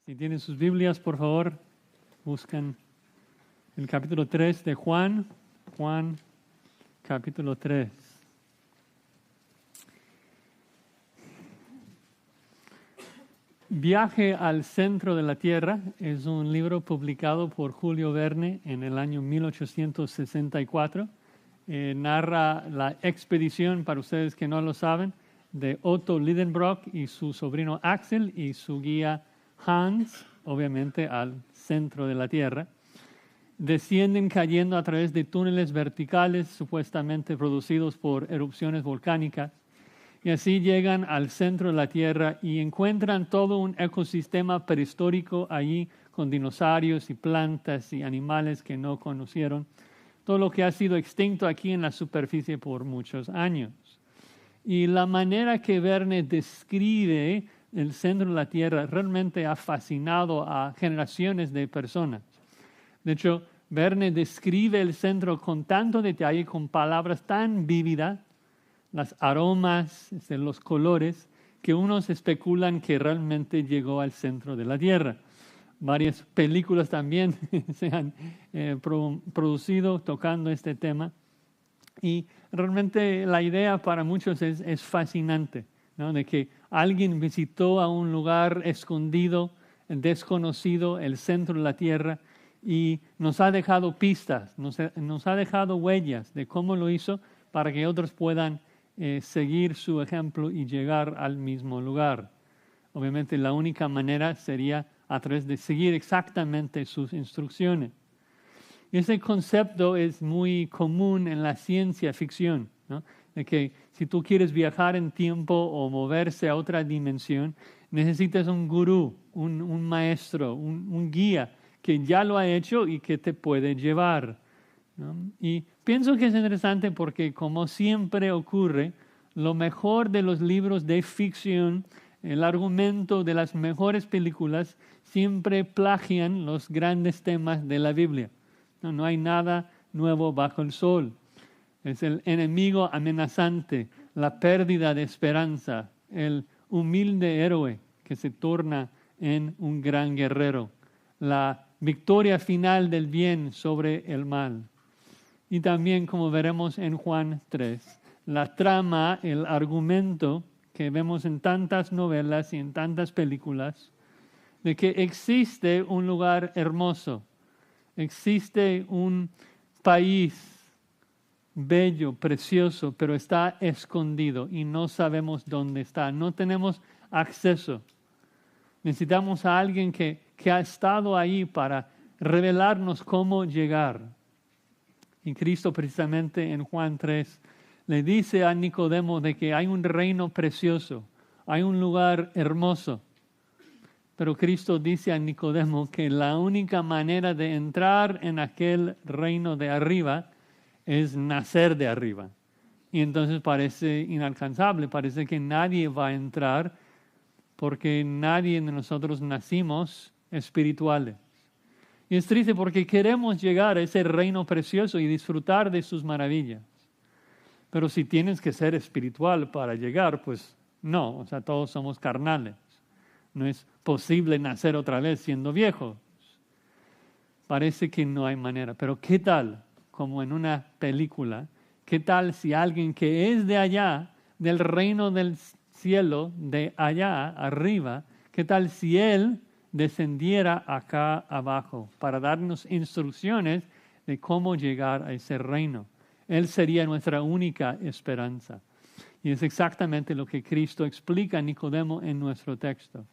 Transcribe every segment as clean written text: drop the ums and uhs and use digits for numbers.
Si tienen sus Biblias, por favor, buscan el capítulo 3 de Juan. Juan, capítulo 3. Viaje al centro de la Tierra es un libro publicado por Julio Verne en el año 1864. Narra la expedición, para ustedes que no lo saben, de Otto Lidenbrock y su sobrino Axel y su guía Hans, obviamente al centro de la Tierra. Descienden cayendo a través de túneles verticales supuestamente producidos por erupciones volcánicas. Y así llegan al centro de la Tierra y encuentran todo un ecosistema prehistórico allí con dinosaurios y plantas y animales que no conocieron. Todo lo que ha sido extinto aquí en la superficie por muchos años. Y la manera que Verne describe el centro de la Tierra realmente ha fascinado a generaciones de personas. De hecho, Verne describe el centro con tanto detalle, con palabras tan vívidas, los aromas, los colores, que unos especulan que realmente llegó al centro de la Tierra. Varias películas también se han producido tocando este tema. Y realmente la idea para muchos es fascinante, ¿no? De que alguien visitó a un lugar escondido, desconocido, el centro de la Tierra, y nos ha dejado pistas, nos ha dejado huellas de cómo lo hizo para que otros puedan seguir su ejemplo y llegar al mismo lugar. Obviamente la única manera sería a través de seguir exactamente sus instrucciones. Ese concepto es muy común en la ciencia ficción, ¿no? De que si tú quieres viajar en tiempo o moverse a otra dimensión, necesitas un gurú, un maestro, un guía que ya lo ha hecho y que te puede llevar, ¿no? Y pienso que es interesante porque, como siempre ocurre, lo mejor de los libros de ficción, el argumento de las mejores películas, siempre plagian los grandes temas de la Biblia. No hay nada nuevo bajo el sol. Es el enemigo amenazante, la pérdida de esperanza, el humilde héroe que se torna en un gran guerrero, la victoria final del bien sobre el mal. Y también, como veremos en Juan 3, la trama, el argumento que vemos en tantas novelas y en tantas películas, de que existe un lugar hermoso, existe un país bello, precioso, pero está escondido y no sabemos dónde está, no tenemos acceso. Necesitamos a alguien que ha estado ahí para revelarnos cómo llegar. Y Cristo precisamente en Juan 3 le dice a Nicodemo de que hay un reino precioso, hay un lugar hermoso. Pero Cristo dice a Nicodemo que la única manera de entrar en aquel reino de arriba es nacer de arriba. Y entonces parece inalcanzable, parece que nadie va a entrar porque nadie de nosotros nacimos espirituales. Y es triste porque queremos llegar a ese reino precioso y disfrutar de sus maravillas. Pero si tienes que ser espiritual para llegar, pues no, todos somos carnales. No es posible nacer otra vez siendo viejos. Parece que no hay manera. Pero ¿qué tal, como en una película, qué tal si alguien que es de allá, del reino del cielo, de allá arriba, qué tal si él descendiera acá abajo para darnos instrucciones de cómo llegar a ese reino? Él sería nuestra única esperanza. Y es exactamente lo que Cristo explica a Nicodemo en nuestro texto.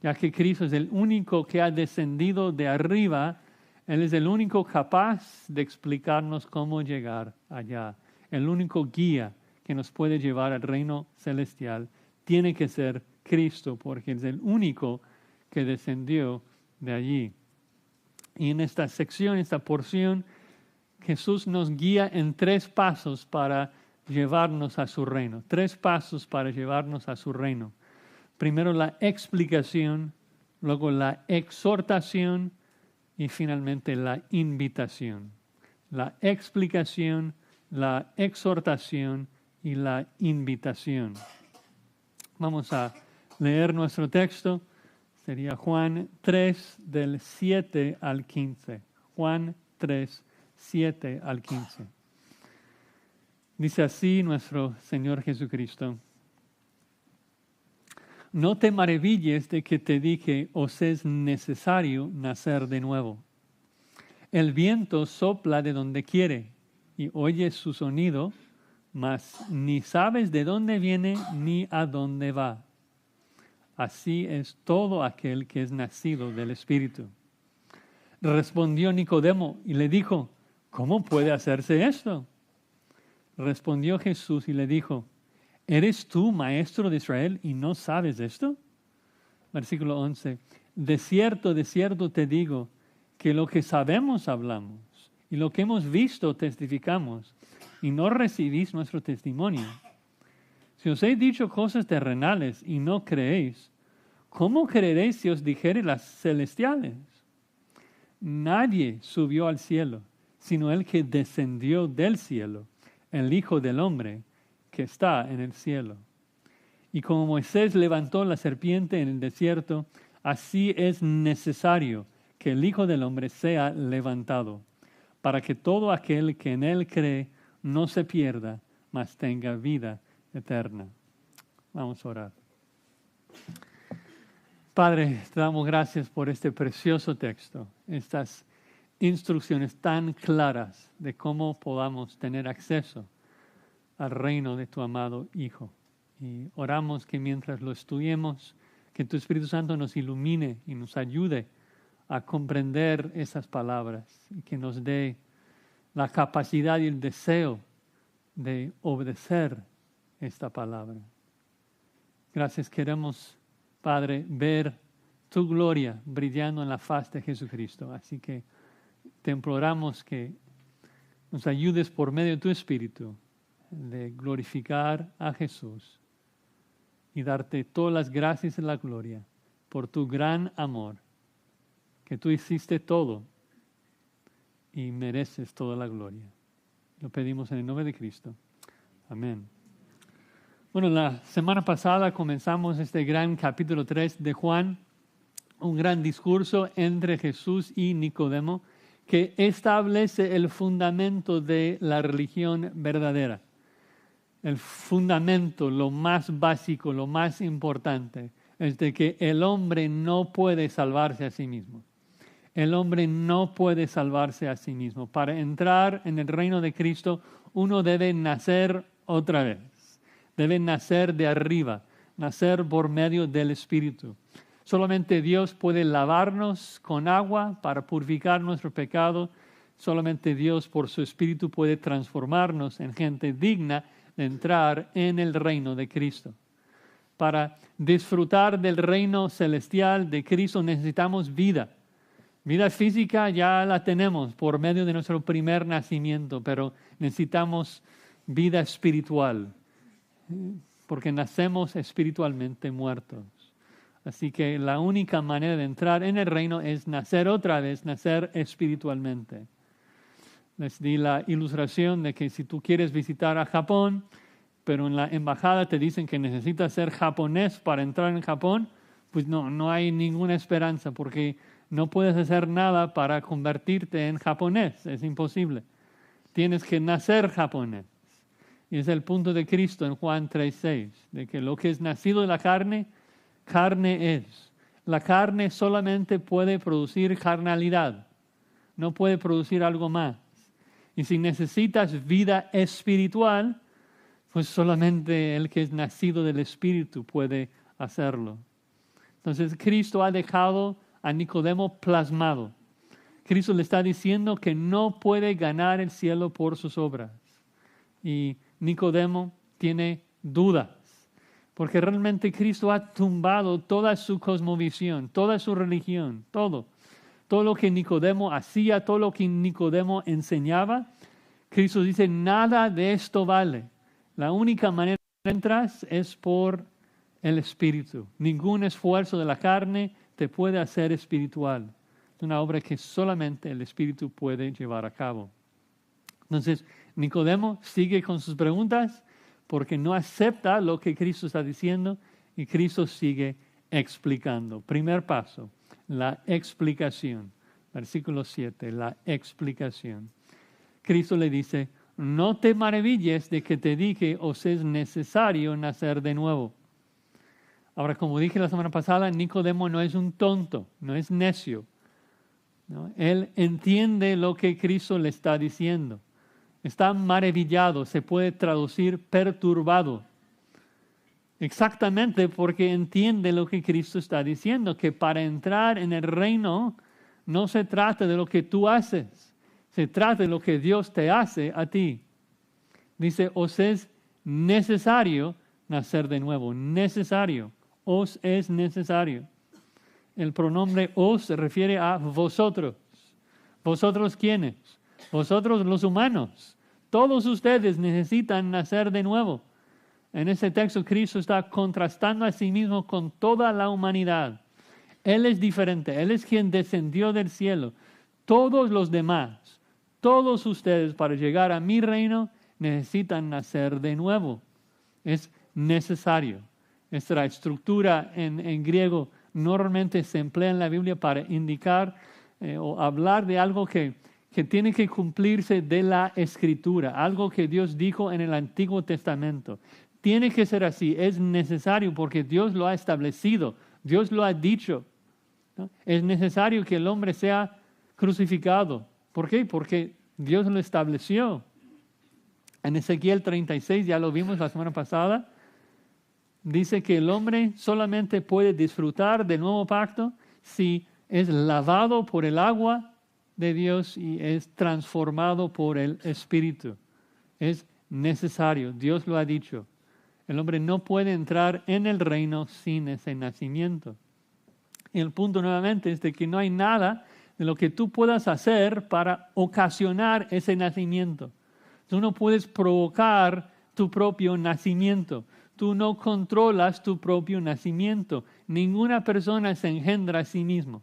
Ya que Cristo es el único que ha descendido de arriba, Él es el único capaz de explicarnos cómo llegar allá. El único guía que nos puede llevar al reino celestial tiene que ser Cristo, porque es el único que descendió de allí. Y en esta sección, esta porción, Jesús nos guía en 3 pasos para llevarnos a su reino. 3 pasos para llevarnos a su reino. Primero la explicación, luego la exhortación y finalmente la invitación. La explicación, la exhortación y la invitación. Vamos a leer nuestro texto. sería Juan 3 del 7 al 15. Juan 3, 7 al 15. Dice así nuestro Señor Jesucristo: no te maravilles de que te dije, os es necesario nacer de nuevo. El viento sopla de donde quiere y oyes su sonido, mas ni sabes de dónde viene ni a dónde va. Así es todo aquel que es nacido del Espíritu. Respondió Nicodemo y le dijo, ¿cómo puede hacerse esto? Respondió Jesús y le dijo, ¿eres tú maestro de Israel y no sabes esto? Versículo 11. De cierto te digo, que lo que sabemos hablamos, y lo que hemos visto testificamos, y no recibís nuestro testimonio. Si os he dicho cosas terrenales y no creéis, ¿cómo creeréis si os dijere las celestiales? Nadie subió al cielo, sino el que descendió del cielo, el Hijo del Hombre, que está en el cielo. Y como Moisés levantó la serpiente en el desierto, así es necesario que el Hijo del Hombre sea levantado, para que todo aquel que en él cree no se pierda, mas tenga vida eterna. Vamos a orar. Padre, te damos gracias por este precioso texto, estas instrucciones tan claras de cómo podamos tener acceso al reino de tu amado Hijo. Y oramos que mientras lo estudiemos, que tu Espíritu Santo nos ilumine y nos ayude a comprender esas palabras y que nos dé la capacidad y el deseo de obedecer esta palabra. Gracias, queremos, Padre, ver tu gloria brillando en la faz de Jesucristo. Así que te imploramos que nos ayudes por medio de tu Espíritu de glorificar a Jesús y darte todas las gracias y la gloria por tu gran amor, que tú hiciste todo y mereces toda la gloria. Lo pedimos en el nombre de Cristo. Amén. Bueno, la semana pasada comenzamos este gran capítulo 3 de Juan, un gran discurso entre Jesús y Nicodemo que establece el fundamento de la religión verdadera. El fundamento, lo más básico, lo más importante, es de que el hombre no puede salvarse a sí mismo. El hombre no puede salvarse a sí mismo. Para entrar en el reino de Cristo, uno debe nacer otra vez. Debe nacer de arriba, nacer por medio del Espíritu. Solamente Dios puede lavarnos con agua para purificar nuestro pecado. Solamente Dios, por su Espíritu, puede transformarnos en gente digna de entrar en el reino de Cristo. Para disfrutar del reino celestial de Cristo necesitamos vida. Vida física ya la tenemos por medio de nuestro primer nacimiento, pero necesitamos vida espiritual, porque nacemos espiritualmente muertos. Así que la única manera de entrar en el reino es nacer otra vez, nacer espiritualmente. Les di la ilustración de que si tú quieres visitar a Japón, pero en la embajada te dicen que necesitas ser japonés para entrar en Japón, pues no hay ninguna esperanza, porque no puedes hacer nada para convertirte en japonés, es imposible. Tienes que nacer japonés. Y es el punto de Cristo en Juan 3:6, de que lo que es nacido de la carne, carne es. La carne solamente puede producir carnalidad, no puede producir algo más. Y si necesitas vida espiritual, pues solamente el que es nacido del Espíritu puede hacerlo. Entonces Cristo ha dejado a Nicodemo plasmado. Cristo le está diciendo que no puede ganar el cielo por sus obras. Y Nicodemo tiene dudas, porque realmente Cristo ha tumbado toda su cosmovisión, toda su religión, todo lo que Nicodemo hacía, todo lo que Nicodemo enseñaba. Cristo dice, nada de esto vale. La única manera de entrar es por el Espíritu. Ningún esfuerzo de la carne te puede hacer espiritual. Es una obra que solamente el Espíritu puede llevar a cabo. Entonces, Nicodemo sigue con sus preguntas porque no acepta lo que Cristo está diciendo y Cristo sigue explicando. Primer paso, la explicación. Versículo 7, la explicación. Cristo le dice, no te maravilles de que te dije, os es necesario nacer de nuevo. Ahora, como dije la semana pasada, Nicodemo no es un tonto, no es necio, ¿no? Él entiende lo que Cristo le está diciendo. Está maravillado, se puede traducir perturbado. Exactamente porque entiende lo que Cristo está diciendo, que para entrar en el reino no se trata de lo que tú haces, se trata de lo que Dios te hace a ti. Dice, os es necesario nacer de nuevo, necesario, os es necesario. El pronombre os se refiere a vosotros. ¿Vosotros quiénes? Vosotros los humanos. Todos ustedes necesitan nacer de nuevo. En ese texto Cristo está contrastando a sí mismo con toda la humanidad. Él es diferente, Él es quien descendió del cielo. Todos los demás, todos ustedes para llegar a mi reino necesitan nacer de nuevo. Es necesario. Esta estructura en griego normalmente se emplea en la Biblia para indicar o hablar de algo que tiene que cumplirse de la Escritura, algo que Dios dijo en el Antiguo Testamento. Tiene que ser así, es necesario porque Dios lo ha establecido, Dios lo ha dicho, ¿no? Es necesario que el hombre sea crucificado. ¿Por qué? Porque Dios lo estableció. En Ezequiel 36, ya lo vimos la semana pasada, dice que el hombre solamente puede disfrutar del nuevo pacto si es lavado por el agua de Dios y es transformado por el Espíritu. Es necesario, Dios lo ha dicho. El hombre no puede entrar en el reino sin ese nacimiento. Y el punto nuevamente es de que no hay nada de lo que tú puedas hacer para ocasionar ese nacimiento. Tú no puedes provocar tu propio nacimiento. Tú no controlas tu propio nacimiento. Ninguna persona se engendra a sí mismo.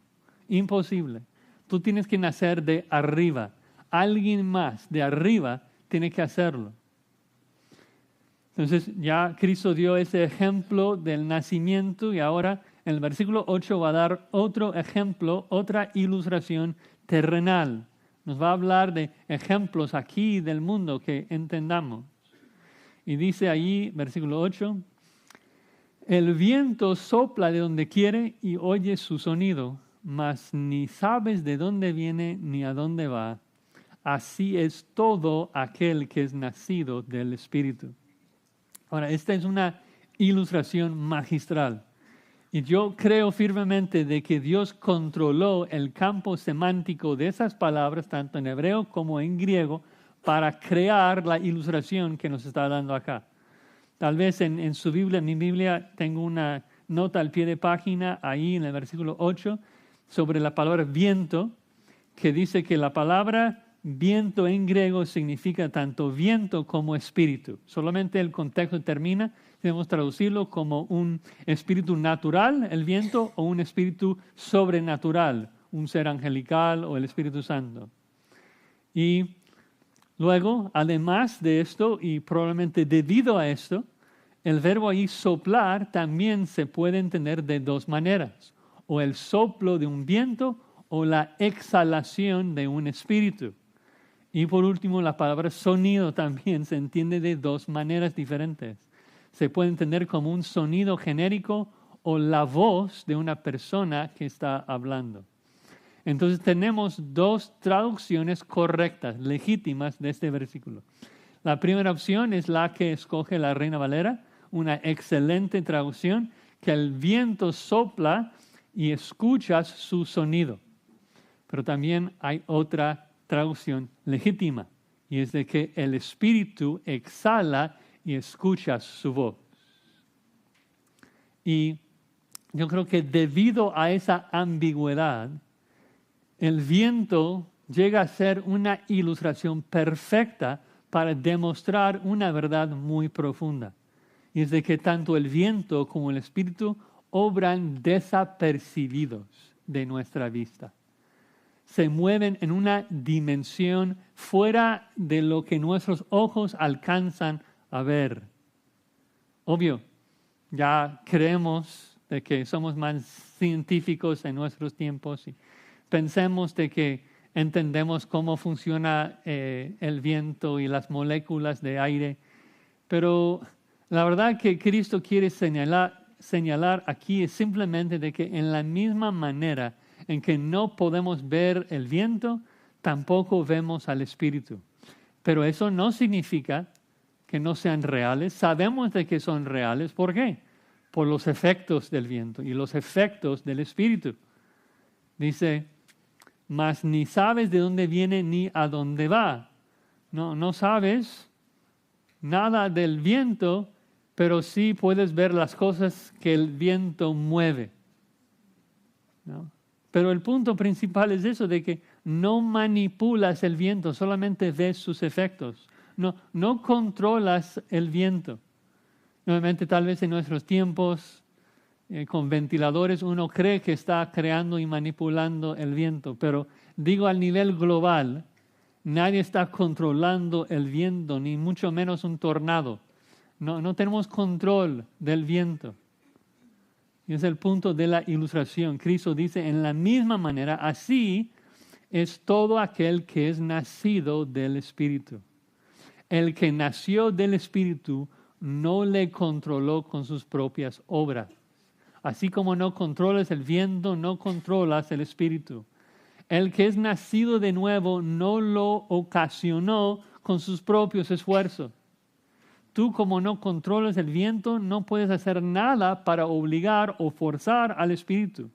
Imposible. Tú tienes que nacer de arriba. Alguien más de arriba tiene que hacerlo. Entonces ya Cristo dio ese ejemplo del nacimiento y ahora en el versículo 8 va a dar otro ejemplo, otra ilustración terrenal. Nos va a hablar de ejemplos aquí del mundo que entendamos. Y dice allí, versículo 8, el viento sopla de donde quiere y oye su sonido, mas ni sabes de dónde viene ni a dónde va. Así es todo aquel que es nacido del Espíritu. Ahora, esta es una ilustración magistral. Y yo creo firmemente de que Dios controló el campo semántico de esas palabras, tanto en hebreo como en griego, para crear la ilustración que nos está dando acá. Tal vez en su Biblia, en mi Biblia, tengo una nota al pie de página, ahí en el versículo 8, sobre la palabra viento, que dice que la palabra viento en griego significa tanto viento como espíritu. Solamente el contexto termina, debemos traducirlo como un espíritu natural, el viento, o un espíritu sobrenatural, un ser angelical o el Espíritu Santo. Y luego, además de esto, y probablemente debido a esto, el verbo ahí soplar también se puede entender de dos maneras, o el soplo de un viento o la exhalación de un espíritu. Y por último, la palabra sonido también se entiende de dos maneras diferentes. Se puede entender como un sonido genérico o la voz de una persona que está hablando. Entonces tenemos dos traducciones correctas, legítimas de este versículo. La primera opción es la que escoge la Reina Valera, una excelente traducción, que el viento sopla y escuchas su sonido. Pero también hay otra traducción legítima, y es de que el Espíritu exhala y escuchas su voz. Y yo creo que debido a esa ambigüedad, el viento llega a ser una ilustración perfecta para demostrar una verdad muy profunda. Y es de que tanto el viento como el Espíritu obran desapercibidos de nuestra vista. Se mueven en una dimensión fuera de lo que nuestros ojos alcanzan a ver. Obvio, ya creemos de que somos más científicos en nuestros tiempos y pensemos de que entendemos cómo funciona el viento y las moléculas de aire, pero la verdad que Cristo quiere señalar aquí es simplemente de que en la misma manera en que no podemos ver el viento, tampoco vemos al Espíritu. Pero eso no significa que no sean reales. Sabemos de que son reales. ¿Por qué? Por los efectos del viento y los efectos del Espíritu. Dice, mas ni sabes de dónde viene ni a dónde va. No sabes nada del viento, pero sí puedes ver las cosas que el viento mueve, ¿no? Pero el punto principal es eso, de que no manipulas el viento, solamente ves sus efectos. No controlas el viento. Nuevamente, tal vez en nuestros tiempos, con ventiladores, uno cree que está creando y manipulando el viento, pero digo al nivel global, nadie está controlando el viento, ni mucho menos un tornado. No tenemos control del viento. Y es el punto de la ilustración. Cristo dice, en la misma manera, así es todo aquel que es nacido del Espíritu. El que nació del Espíritu no le controló con sus propias obras. Así como no controlas el viento, no controlas el Espíritu. El que es nacido de nuevo no lo ocasionó con sus propios esfuerzos. Tú, como no controlas el viento, no puedes hacer nada para obligar o forzar al Espíritu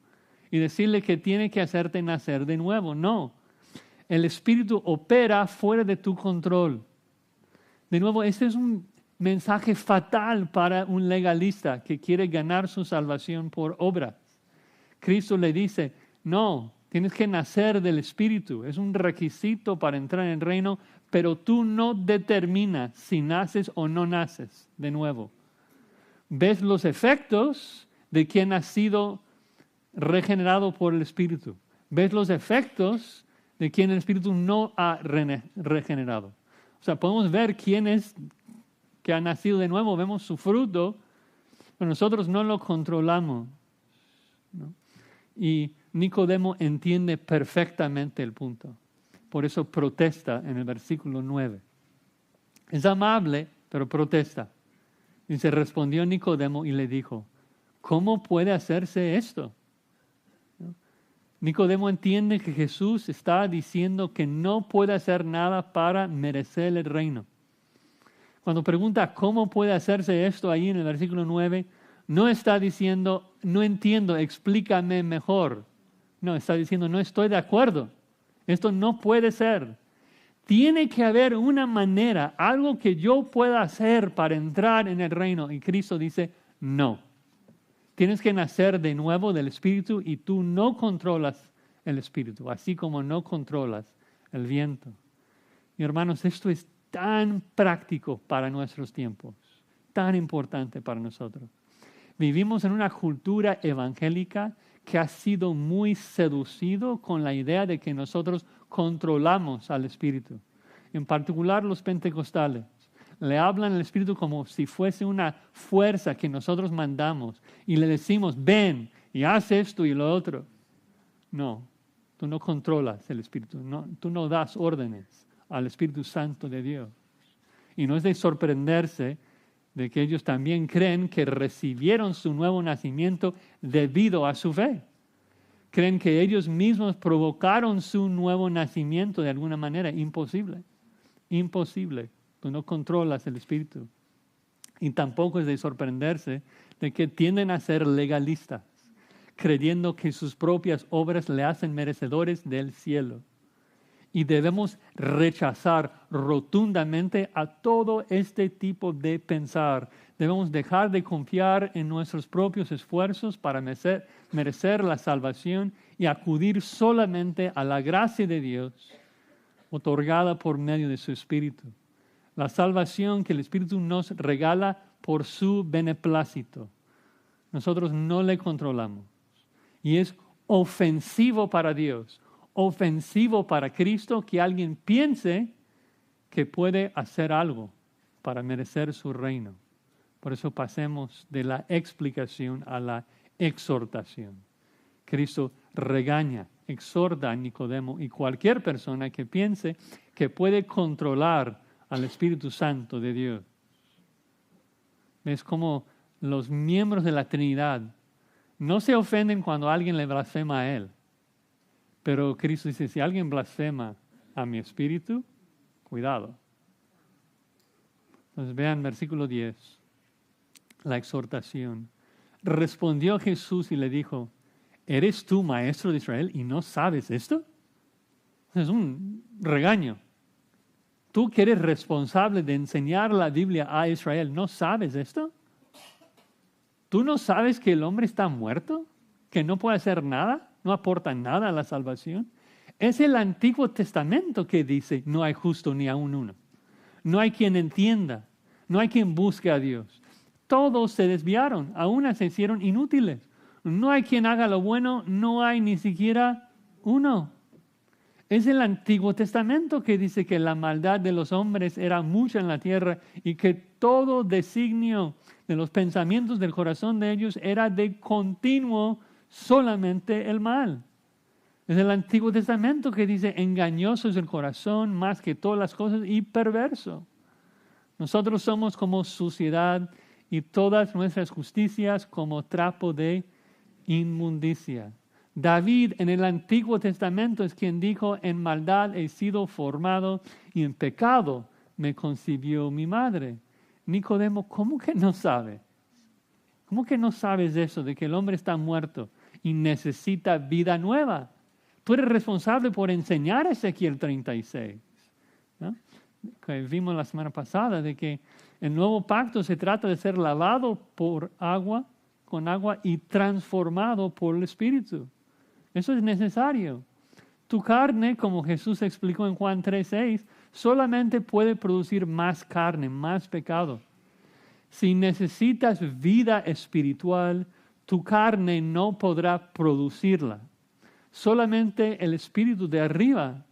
y decirle que tiene que hacerte nacer de nuevo. No, el Espíritu opera fuera de tu control. De nuevo, este es un mensaje fatal para un legalista que quiere ganar su salvación por obras. Cristo le dice, no, tienes que nacer del Espíritu. Es un requisito para entrar en el reino, pero tú no determinas si naces o no naces de nuevo. Ves los efectos de quien ha sido regenerado por el Espíritu. Ves los efectos de quien el Espíritu no ha regenerado. O sea, podemos ver quién es que ha nacido de nuevo, vemos su fruto, pero nosotros no lo controlamos, ¿no? Y Nicodemo entiende perfectamente el punto. Por eso protesta en el versículo 9. Es amable, pero protesta. Dice, respondió Nicodemo y le dijo, ¿cómo puede hacerse esto? ¿No? Nicodemo entiende que Jesús está diciendo que no puede hacer nada para merecer el reino. Cuando pregunta cómo puede hacerse esto ahí en el versículo 9, no está diciendo, no entiendo, explícame mejor. No, está diciendo, no estoy de acuerdo. Esto no puede ser. Tiene que haber una manera, algo que yo pueda hacer para entrar en el reino. Y Cristo dice, no. Tienes que nacer de nuevo del Espíritu y tú no controlas el Espíritu, así como no controlas el viento. Y hermanos, esto es tan práctico para nuestros tiempos, tan importante para nosotros. Vivimos en una cultura evangélica que ha sido muy seducido con la idea de que nosotros controlamos al Espíritu. En particular los pentecostales. Le hablan al Espíritu como si fuese una fuerza que nosotros mandamos y le decimos, ven y haz esto y lo otro. No, tú no controlas el Espíritu, no, tú no das órdenes al Espíritu Santo de Dios. Y no es de sorprenderse de que ellos también creen que recibieron su nuevo nacimiento debido a su fe. Creen que ellos mismos provocaron su nuevo nacimiento de alguna manera. Imposible. Imposible. Tú no controlas el Espíritu. Y tampoco es de sorprenderse de que tienden a ser legalistas, creyendo que sus propias obras le hacen merecedores del cielo. Y debemos rechazar rotundamente a todo este tipo de pensar. Debemos dejar de confiar en nuestros propios esfuerzos para merecer la salvación y acudir solamente a la gracia de Dios, otorgada por medio de su Espíritu. La salvación que el Espíritu nos regala por su beneplácito. Nosotros no le controlamos. Y es ofensivo para Dios, ofensivo para Cristo que alguien piense que puede hacer algo para merecer su reino. Por eso pasemos de la explicación a la exhortación. Cristo regaña, exhorta a Nicodemo y cualquier persona que piense que puede controlar al Espíritu Santo de Dios. Es como los miembros de la Trinidad no se ofenden cuando alguien le blasfema a Él. Pero Cristo dice, si alguien blasfema a mi Espíritu, cuidado. Entonces vean versículo 10, la exhortación. Respondió Jesús y le dijo, ¿eres tú maestro de Israel y no sabes esto? Es un regaño. Tú que eres responsable de enseñar la Biblia a Israel, ¿no sabes esto? ¿Tú no sabes que el hombre está muerto? ¿Que no puede hacer nada? ¿No aporta nada a la salvación? Es el Antiguo Testamento que dice, no hay justo ni aun uno. No hay quien entienda, no hay quien busque a Dios. Todos se desviaron, aún se hicieron inútiles. No hay quien haga lo bueno, no hay ni siquiera uno. Es el Antiguo Testamento que dice que la maldad de los hombres era mucha en la tierra y que todo designio de los pensamientos del corazón de ellos era de continuo solamente el mal. Es el Antiguo Testamento que dice engañoso es el corazón más que todas las cosas y perverso. Nosotros somos como suciedad y todas nuestras justicias como trapo de inmundicia. David en el Antiguo Testamento es quien dijo, en maldad he sido formado y en pecado me concibió mi madre. Nicodemo, ¿cómo que no sabe? ¿Cómo que no sabes eso de que el hombre está muerto y necesita vida nueva? Tú eres responsable por enseñar Ezequiel 36. ¿No? Que vimos la semana pasada de que el nuevo pacto se trata de ser lavado con agua y transformado por el Espíritu. Eso es necesario. Tu carne, como Jesús explicó en Juan 3:6, solamente puede producir más carne, más pecado. Si necesitas vida espiritual, tu carne no podrá producirla. Solamente el Espíritu de arriba.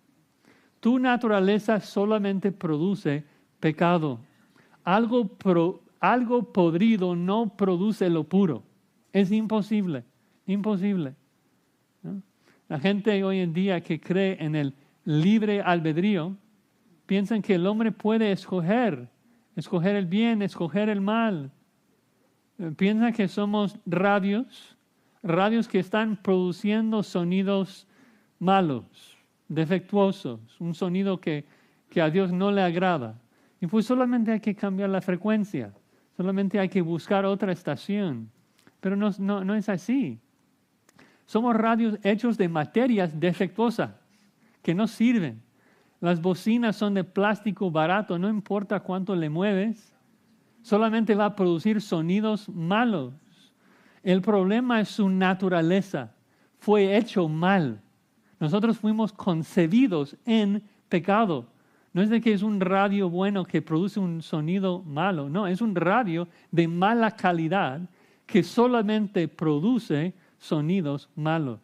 Tu naturaleza solamente produce pecado. Algo podrido no produce lo puro. Es imposible, imposible. ¿No? La gente hoy en día que cree en el libre albedrío, piensan que el hombre puede escoger el bien, escoger el mal. Piensan que somos radios que están produciendo sonidos malos, defectuosos, un sonido que a Dios no le agrada. Y pues solamente hay que cambiar la frecuencia, solamente hay que buscar otra estación. Pero no es así. Somos radios hechos de materias defectuosas que no sirven. Las bocinas son de plástico barato, no importa cuánto le mueves, solamente va a producir sonidos malos. El problema es su naturaleza. Fue hecho mal. Nosotros fuimos concebidos en pecado. No es de que es un radio bueno que produce un sonido malo. No, es un radio de mala calidad que solamente produce sonidos malos.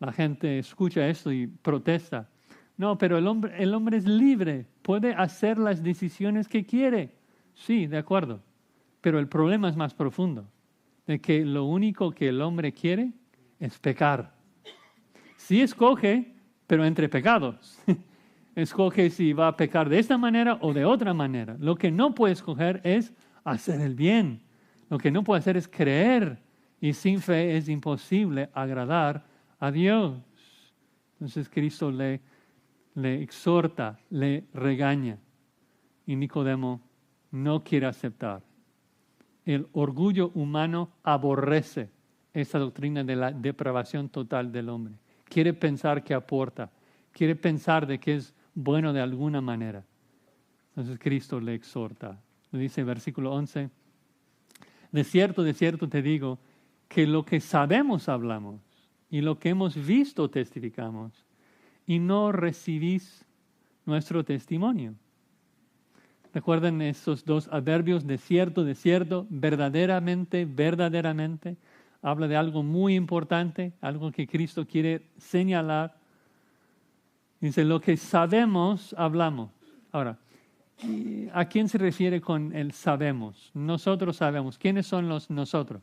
La gente escucha esto y protesta. No, pero el hombre es libre, puede hacer las decisiones que quiere. Sí, de acuerdo. Pero el problema es más profundo, de que lo único que el hombre quiere es pecar. Sí escoge, pero entre pecados. Escoge si va a pecar de esta manera o de otra manera. Lo que no puede escoger es hacer el bien. Lo que no puede hacer es creer. Y sin fe es imposible agradar a Dios. Entonces Cristo le exhorta, le regaña. Y Nicodemo no quiere aceptar. El orgullo humano aborrece esta doctrina de la depravación total del hombre. Quiere pensar que aporta. Quiere pensar de que es bueno de alguna manera. Entonces Cristo le exhorta. Le dice en versículo 11, de cierto te digo, que lo que sabemos hablamos y lo que hemos visto testificamos y no recibís nuestro testimonio. Recuerden estos dos adverbios, de cierto, verdaderamente. Habla de algo muy importante, algo que Cristo quiere señalar. Dice, lo que sabemos, hablamos. Ahora, ¿a quién se refiere con el sabemos? Nosotros sabemos. ¿Quiénes son los nosotros?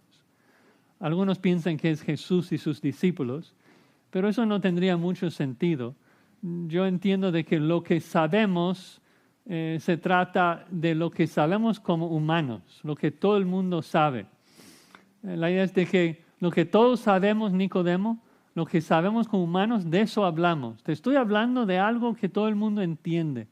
Algunos piensan que es Jesús y sus discípulos, pero eso no tendría mucho sentido. Yo entiendo de que lo que sabemos se trata de lo que sabemos como humanos, lo que todo el mundo sabe. La idea es de que lo que todos sabemos, Nicodemo, lo que sabemos como humanos, de eso hablamos. Te estoy hablando de algo que todo el mundo entiende,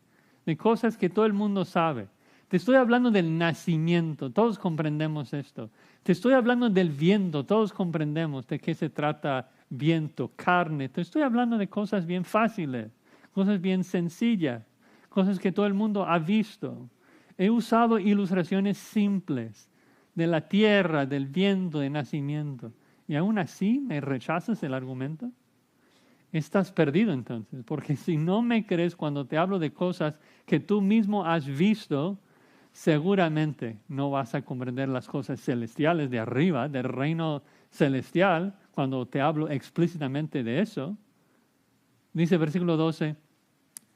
de cosas que todo el mundo sabe. Te estoy hablando del nacimiento, todos comprendemos esto. Te estoy hablando del viento, todos comprendemos de qué se trata viento, carne. Te estoy hablando de cosas bien fáciles, cosas bien sencillas, cosas que todo el mundo ha visto. He usado ilustraciones simples de la tierra, del viento, del nacimiento. Y aún así me rechazas el argumento. Estás perdido entonces, porque si no me crees cuando te hablo de cosas que tú mismo has visto, seguramente no vas a comprender las cosas celestiales de arriba, del reino celestial, cuando te hablo explícitamente de eso. Dice versículo 12,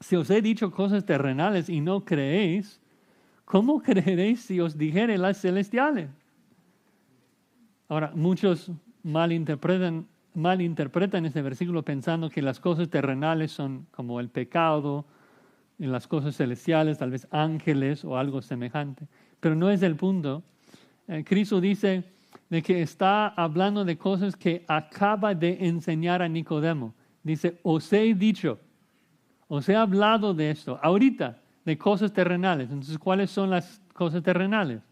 si os he dicho cosas terrenales y no creéis, ¿cómo creeréis si os dijere las celestiales? Ahora, muchos malinterpretan este versículo pensando que las cosas terrenales son como el pecado, y las cosas celestiales, tal vez ángeles o algo semejante. Pero no es el punto. Cristo dice de que está hablando de cosas que acaba de enseñar a Nicodemo. Dice, os he dicho, os he hablado de esto, ahorita, de cosas terrenales. Entonces, ¿cuáles son las cosas terrenales?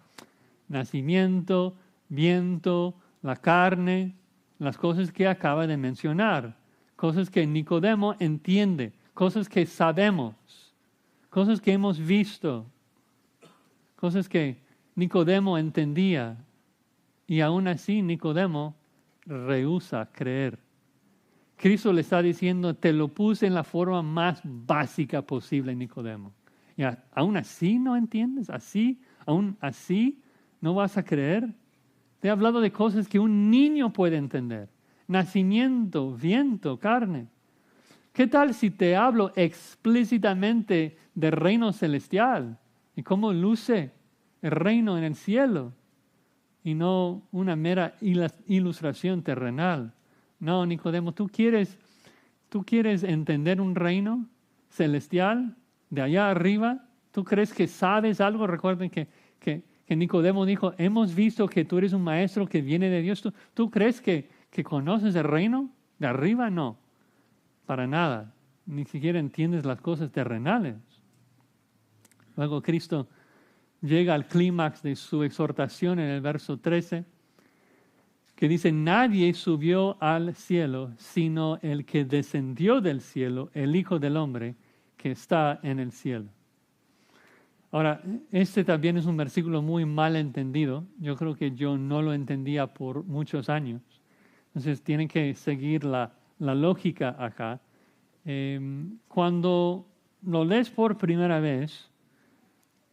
Nacimiento, viento, la carne, las cosas que acaba de mencionar. Cosas que Nicodemo entiende, cosas que sabemos. Cosas que hemos visto, cosas que Nicodemo entendía, y aún así Nicodemo rehúsa creer. Cristo le está diciendo, te lo puse en la forma más básica posible, Nicodemo. Y aún así no entiendes, aún así no vas a creer. Te he hablado de cosas que un niño puede entender. Nacimiento, viento, carne. ¿Qué tal si te hablo explícitamente del reino celestial y cómo luce el reino en el cielo y no una mera ilustración terrenal? No, Nicodemo, ¿tú quieres entender un reino celestial de allá arriba? ¿Tú crees que sabes algo? Recuerden que Nicodemo dijo, hemos visto que tú eres un maestro que viene de Dios. ¿Tú crees que conoces el reino de arriba? No. Para nada, ni siquiera entiendes las cosas terrenales. Luego Cristo llega al clímax de su exhortación en el verso 13, que dice, nadie subió al cielo, sino el que descendió del cielo, el Hijo del Hombre, que está en el cielo. Ahora, este también es un versículo muy mal entendido. Yo creo que yo no lo entendía por muchos años. Entonces, tienen que seguir la lógica acá. Cuando lo lees por primera vez,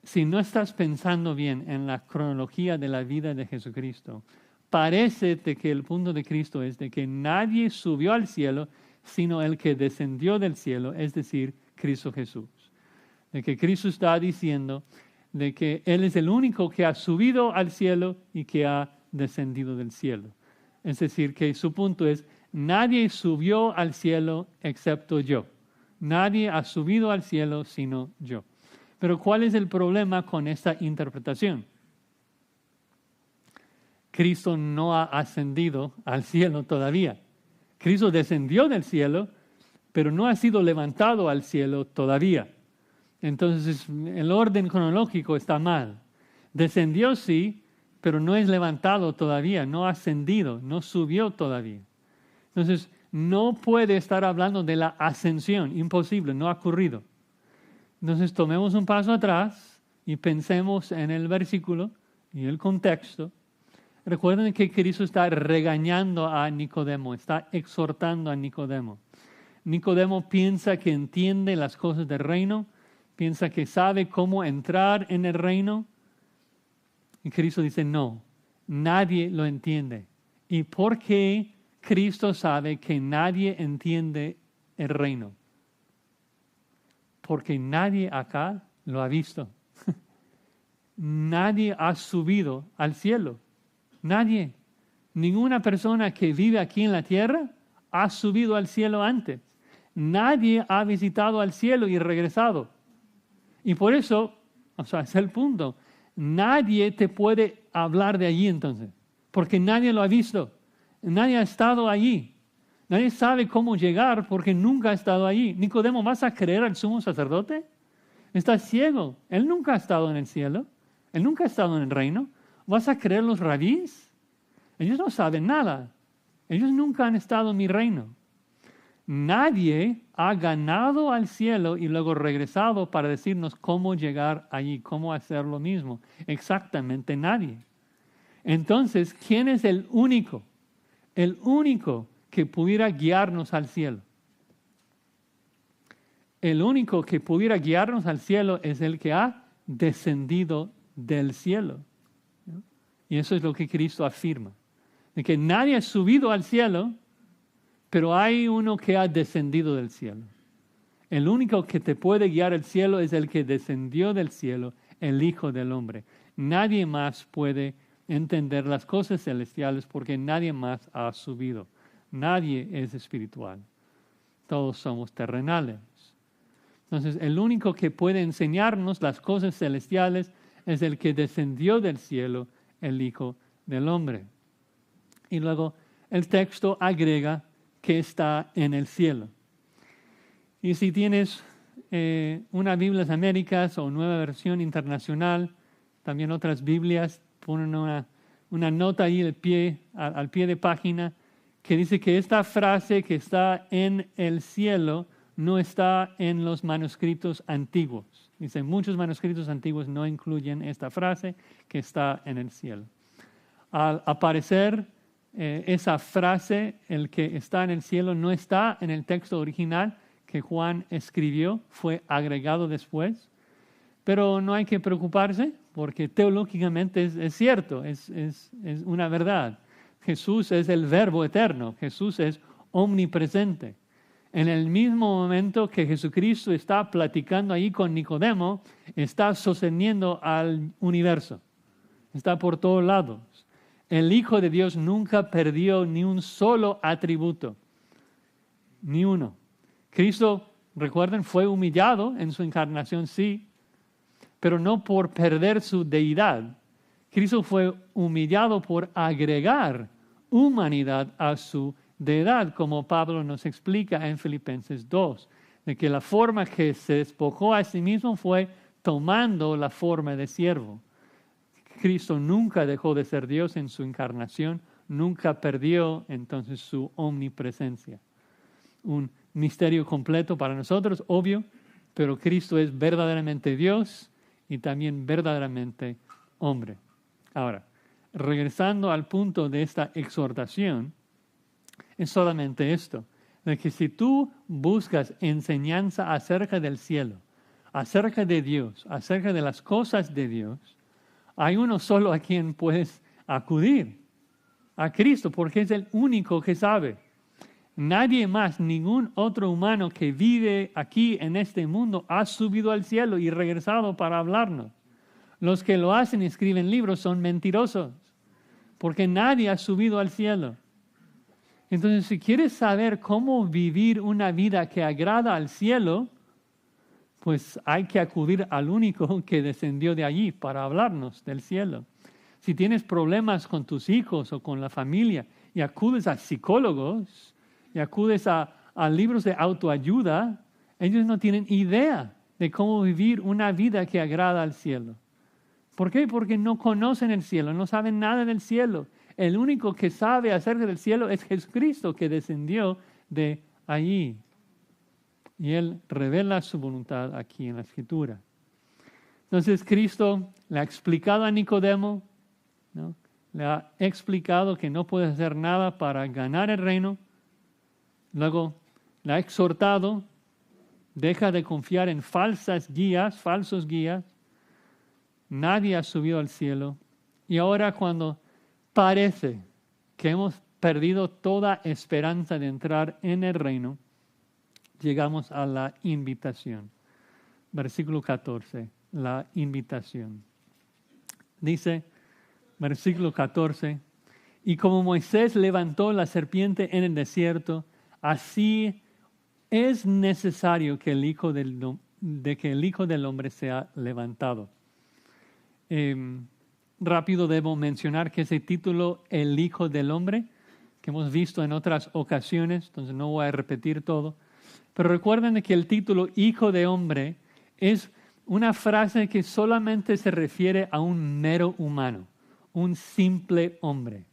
si no estás pensando bien en la cronología de la vida de Jesucristo, parece que el punto de Cristo es de que nadie subió al cielo, sino el que descendió del cielo, es decir, Cristo Jesús. De que Cristo está diciendo de que Él es el único que ha subido al cielo y que ha descendido del cielo. Es decir, que su punto es, nadie subió al cielo excepto yo. Nadie ha subido al cielo sino yo. Pero ¿cuál es el problema con esta interpretación? Cristo no ha ascendido al cielo todavía. Cristo descendió del cielo, pero no ha sido levantado al cielo todavía. Entonces, el orden cronológico está mal. Descendió sí, pero no es levantado todavía, no ha ascendido, no subió todavía. Entonces, no puede estar hablando de la ascensión, imposible, no ha ocurrido. Entonces, tomemos un paso atrás y pensemos en el versículo y el contexto. Recuerden que Cristo está regañando a Nicodemo, está exhortando a Nicodemo. Nicodemo piensa que entiende las cosas del reino, piensa que sabe cómo entrar en el reino. Y Cristo dice, no, nadie lo entiende. ¿Y por qué Cristo sabe que nadie entiende el reino? Porque nadie acá lo ha visto. Nadie ha subido al cielo. Nadie. Ninguna persona que vive aquí en la tierra ha subido al cielo antes. Nadie ha visitado al cielo y regresado. Y por eso, es el punto. Nadie te puede hablar de allí entonces, porque nadie lo ha visto. Nadie ha estado allí. Nadie sabe cómo llegar porque nunca ha estado allí. Nicodemo, ¿vas a creer al sumo sacerdote? Estás ciego. Él nunca ha estado en el cielo. Él nunca ha estado en el reino. ¿Vas a creer los rabís? Ellos no saben nada. Ellos nunca han estado en mi reino. Nadie ha ganado al cielo y luego regresado para decirnos cómo llegar allí, cómo hacer lo mismo. Exactamente nadie. Entonces, ¿quién es el único? El único que pudiera guiarnos al cielo. El único que pudiera guiarnos al cielo es el que ha descendido del cielo. ¿No? Y eso es lo que Cristo afirma. De que nadie ha subido al cielo, pero hay uno que ha descendido del cielo. El único que te puede guiar al cielo es el que descendió del cielo, el Hijo del Hombre. Nadie más puede entender las cosas celestiales porque nadie más ha subido. Nadie es espiritual. Todos somos terrenales. Entonces, el único que puede enseñarnos las cosas celestiales es el que descendió del cielo, el Hijo del Hombre. Y luego el texto agrega que está en el cielo. Y si tienes una Biblia de Américas o Nueva Versión Internacional, también otras Biblias ponen una nota ahí al pie de página que dice que esta frase que está en el cielo no está en los manuscritos antiguos. Dice, muchos manuscritos antiguos no incluyen esta frase que está en el cielo. Al aparecer esa frase, el que está en el cielo, no está en el texto original que Juan escribió, fue agregado después. Pero no hay que preocuparse porque teológicamente es cierto, es una verdad. Jesús es el Verbo eterno, Jesús es omnipresente. En el mismo momento que Jesucristo está platicando ahí con Nicodemo, está sosteniendo al universo. Está por todos lados. El Hijo de Dios nunca perdió ni un solo atributo. Ni uno. Cristo, recuerden, fue humillado en su encarnación, sí, pero no por perder su deidad. Cristo fue humillado por agregar humanidad a su deidad, como Pablo nos explica en Filipenses 2, de que la forma que se despojó a sí mismo fue tomando la forma de siervo. Cristo nunca dejó de ser Dios en su encarnación, nunca perdió entonces su omnipresencia. Un misterio completo para nosotros, obvio, pero Cristo es verdaderamente Dios y también verdaderamente hombre. Ahora, regresando al punto de esta exhortación, es solamente esto, de que si tú buscas enseñanza acerca del cielo, acerca de Dios, acerca de las cosas de Dios, hay uno solo a quien puedes acudir, a Cristo, porque es el único que sabe. Nadie más, ningún otro humano que vive aquí en este mundo ha subido al cielo y regresado para hablarnos. Los que lo hacen y escriben libros son mentirosos, porque nadie ha subido al cielo. Entonces, si quieres saber cómo vivir una vida que agrada al cielo, pues hay que acudir al único que descendió de allí para hablarnos del cielo. Si tienes problemas con tus hijos o con la familia y acudes a psicólogos y acudes a libros de autoayuda, ellos no tienen idea de cómo vivir una vida que agrada al cielo. ¿Por qué? Porque no conocen el cielo, no saben nada del cielo. El único que sabe acerca del cielo es Jesucristo, que descendió de allí. Y Él revela su voluntad aquí en la Escritura. Entonces Cristo le ha explicado a Nicodemo, ¿no? Le ha explicado que no puede hacer nada para ganar el reino. Luego le ha exhortado, deja de confiar en falsos guías. Nadie ha subido al cielo. Y ahora cuando parece que hemos perdido toda esperanza de entrar en el reino, llegamos a la invitación. Versículo 14, la invitación. Dice, versículo 14, Y como Moisés levantó la serpiente en el desierto, así es necesario que el Hijo del Hombre sea levantado. Rápido debo mencionar que ese título, el Hijo del Hombre, que hemos visto en otras ocasiones, entonces no voy a repetir todo, pero recuerden que el título Hijo de Hombre es una frase que solamente se refiere a un mero humano, un simple hombre,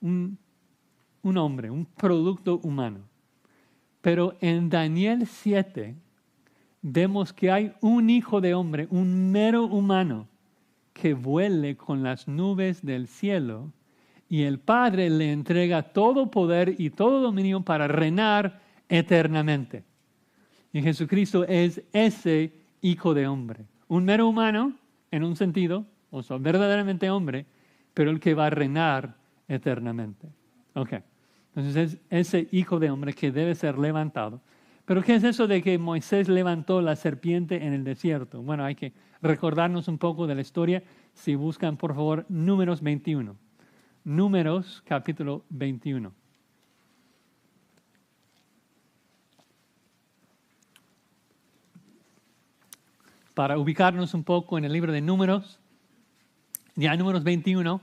un hombre, un producto humano. Pero en Daniel 7 vemos que hay un hijo de hombre, un mero humano, que vuele con las nubes del cielo y el Padre le entrega todo poder y todo dominio para reinar eternamente. Y Jesucristo es ese hijo de hombre. Un mero humano, en un sentido, o sea, verdaderamente hombre, pero el que va a reinar eternamente. Ok. Entonces es ese hijo de hombre que debe ser levantado. Pero ¿qué es eso de que Moisés levantó la serpiente en el desierto? Bueno, hay que recordarnos un poco de la historia. Si buscan, por favor, Números 21. Números, capítulo 21. Para ubicarnos un poco en el libro de Números, ya en Números 21,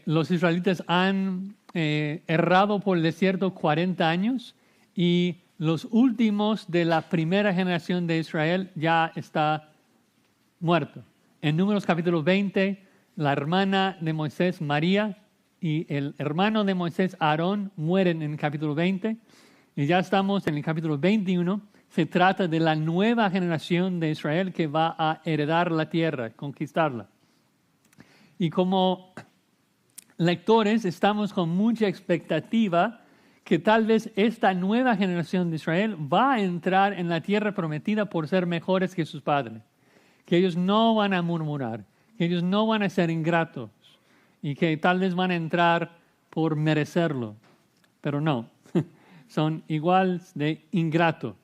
los israelitas han errado por el desierto 40 años y los últimos de la primera generación de Israel ya está muerto. En Números capítulo 20, la hermana de Moisés, María, y el hermano de Moisés, Aarón, mueren en el capítulo 20. Y ya estamos en el capítulo 21. Se trata de la nueva generación de Israel que va a heredar la tierra, conquistarla. Y como lectores estamos con mucha expectativa que tal vez esta nueva generación de Israel va a entrar en la tierra prometida por ser mejores que sus padres. Que ellos no van a murmurar, que ellos no van a ser ingratos y que tal vez van a entrar por merecerlo. Pero no, son igual de ingratos.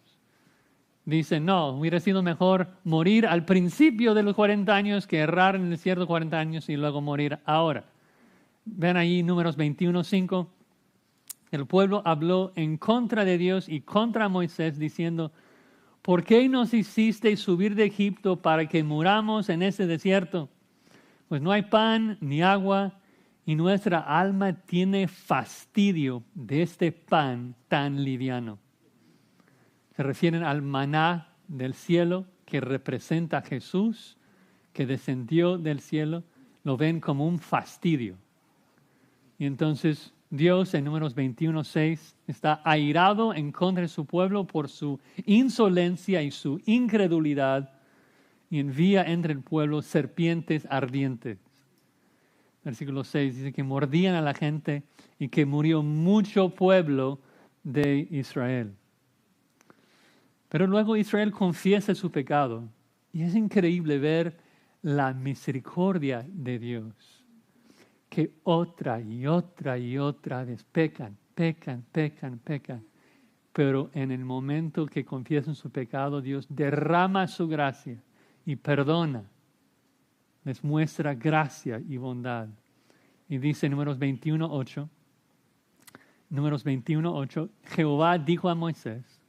Dicen, no, hubiera sido mejor morir al principio de los 40 años que errar en el desierto 40 años y luego morir ahora. Ven ahí Números 21:5. El pueblo habló en contra de Dios y contra Moisés diciendo, ¿por qué nos hiciste subir de Egipto para que muramos en ese desierto? Pues no hay pan ni agua y nuestra alma tiene fastidio de este pan tan liviano. Se refieren al maná del cielo que representa a Jesús, que descendió del cielo. Lo ven como un fastidio. Y entonces Dios en Números 21:6 está airado en contra de su pueblo por su insolencia y su incredulidad y envía entre el pueblo serpientes ardientes. Versículo 6 dice que mordían a la gente y que murió mucho pueblo de Israel. Pero luego Israel confiesa su pecado y es increíble ver la misericordia de Dios, que otra y otra y otra vez pecan, pero en el momento que confiesan su pecado, Dios derrama su gracia y perdona, les muestra gracia y bondad. Y dice Números 21:8, Jehová dijo a Moisés,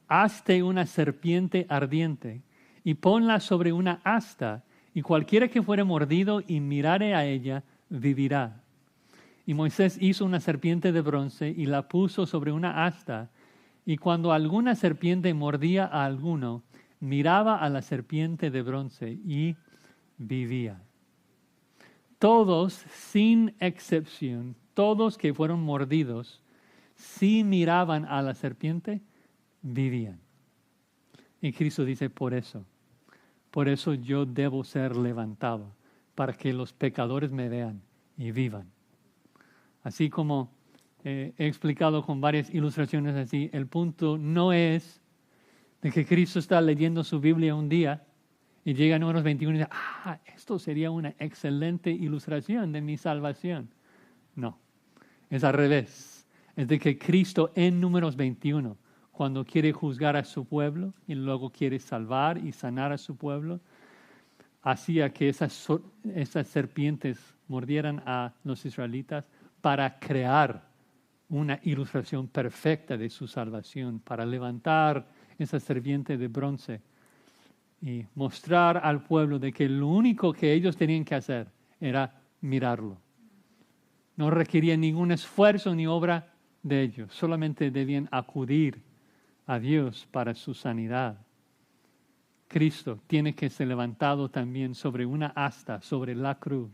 hazte una serpiente ardiente y ponla sobre una asta, y cualquiera que fuere mordido y mirare a ella, vivirá. Y Moisés hizo una serpiente de bronce y la puso sobre una asta, y cuando alguna serpiente mordía a alguno, miraba a la serpiente de bronce y vivía. Todos, sin excepción, todos que fueron mordidos, si miraban a la serpiente, vivían. Y Cristo dice, por eso yo debo ser levantado, para que los pecadores me vean y vivan. Así como he explicado con varias ilustraciones así, el punto no es de que Cristo está leyendo su Biblia un día y llega a Números 21 y dice, esto sería una excelente ilustración de mi salvación. No, es al revés. Es de que Cristo en Números 21, cuando quiere juzgar a su pueblo y luego quiere salvar y sanar a su pueblo, hacía que esas serpientes mordieran a los israelitas para crear una ilustración perfecta de su salvación, para levantar esa serpiente de bronce y mostrar al pueblo de que lo único que ellos tenían que hacer era mirarlo. No requería ningún esfuerzo ni obra de ellos, solamente debían acudir a Dios para su sanidad. Cristo tiene que ser levantado también sobre una asta, sobre la cruz,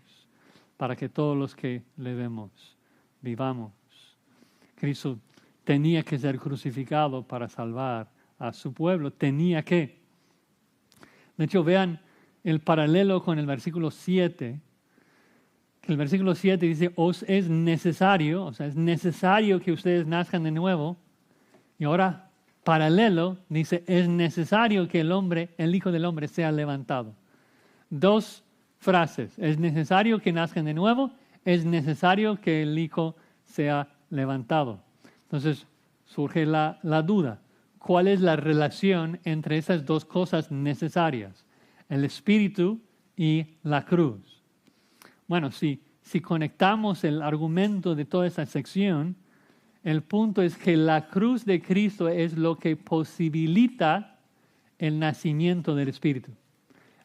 para que todos los que le vemos vivamos. Cristo tenía que ser crucificado para salvar a su pueblo, tenía que. De hecho, vean el paralelo con el versículo 7, que el versículo 7 dice, os es necesario, o sea, es necesario que ustedes nazcan de nuevo. Y ahora, paralelo, dice, es necesario que el Hijo del Hombre sea levantado. Dos frases, es necesario que nazcan de nuevo, es necesario que el Hijo sea levantado. Entonces, surge la duda. ¿Cuál es la relación entre esas dos cosas necesarias? El Espíritu y la cruz. Bueno, si conectamos el argumento de toda esa sección, el punto es que la cruz de Cristo es lo que posibilita el nacimiento del Espíritu.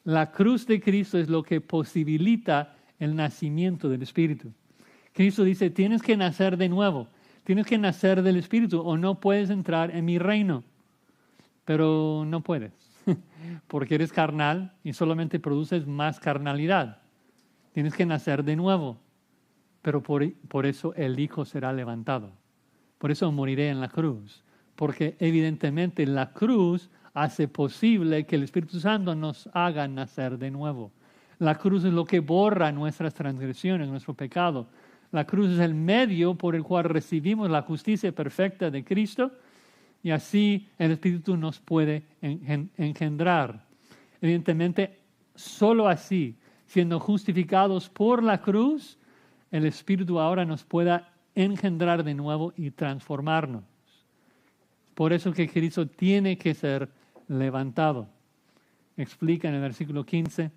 La cruz de Cristo es lo que posibilita el nacimiento del Espíritu. Cristo dice, tienes que nacer de nuevo, tienes que nacer del Espíritu o no puedes entrar en mi reino. Pero no puedes, porque eres carnal y solamente produces más carnalidad. Tienes que nacer de nuevo, pero por eso el Hijo será levantado. Por eso moriré en la cruz, porque evidentemente la cruz hace posible que el Espíritu Santo nos haga nacer de nuevo. La cruz es lo que borra nuestras transgresiones, nuestro pecado. La cruz es el medio por el cual recibimos la justicia perfecta de Cristo y así el Espíritu nos puede engendrar. Evidentemente, solo así, siendo justificados por la cruz, el Espíritu ahora nos pueda engendrar de nuevo y transformarnos. Por eso que Cristo tiene que ser levantado. Explica en el versículo 15,